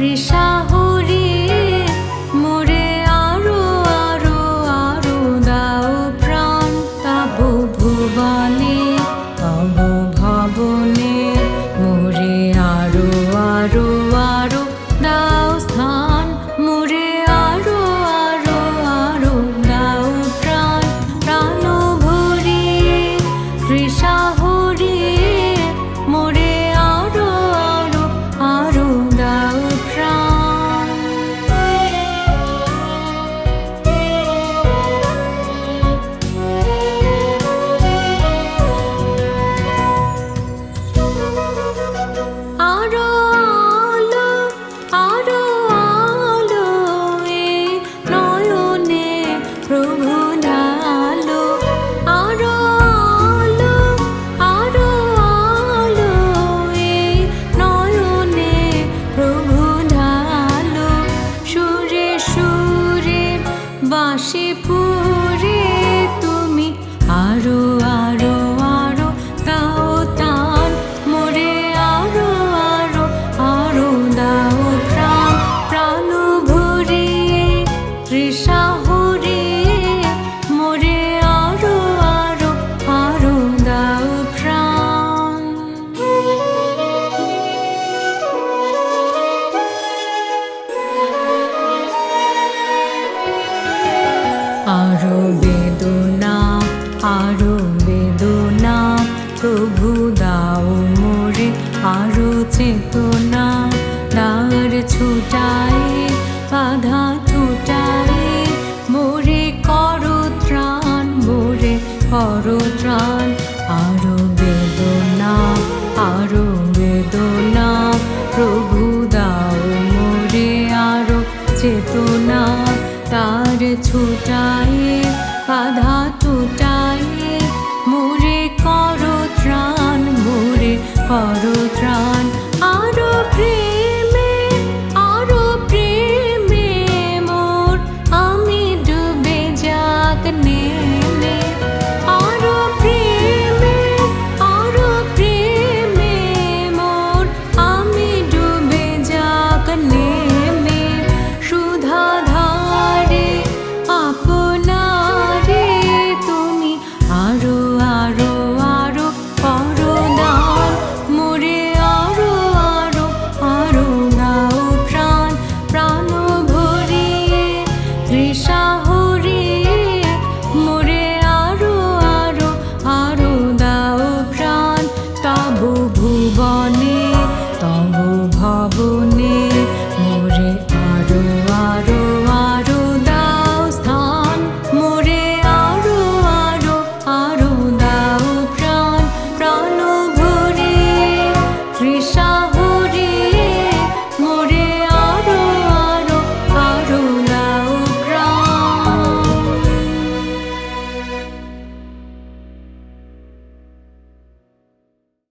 তৃষা হরিয়ে মোরে আরো আরো আরো দাও প্রাণ তব ভুবনে তব ভবনে মোরে আরো আরো আরো দাও স্থান মোরে আরো আরো আরো দাও প্রাণ প্রাণ ভরিয়ে তৃষা হরিয়ে মোরে আরো আরো আরো দাও প্রাণ। আরো আলো আরো আলো এই নয়নে প্রভু ঢালো আরো আলো আরো আলো এই নয়নে প্রভু ঢালো সুরে সুরে বাঁশি পুরে তুমি আরো আরো আরো দাও টান মোরে আরো আরো আরো দাও প্রাণ প্রাণ ভরিয়ে তৃষা হরিয়ে মোরে আরো আরো আরো দাও প্রাণ। আরো বেদনা আরো বেদনা প্রভু দাও মোরে আরো চেতনা দ্বার ছুটাই বাধা ছুটাই মোরে করো ত্রাণ মোরে করো ত্রাণ। আরো বেদনা আরো বেদনা প্রভু দাও মোরে আরো চেতনা তার ছুটাই বাধা টুটাই মোরে করো ত্রাণ মোরে করো ত্রাণ। আরো প্রেমে মোর আমি ডুবে যাক নেমে আরো প্রেমে মোর আমি ডুবে যাক নেমে সুধা ধারে আপনারে তুমি আরো আরো আরো করো দান মোরে আরো আরো আরো দাও প্রাণ প্রাণ ভরিয়ে তৃষা হরিয়ে মোরে আরো আরো আরো দাও প্রাণ তব ভুবনে তব ভবনে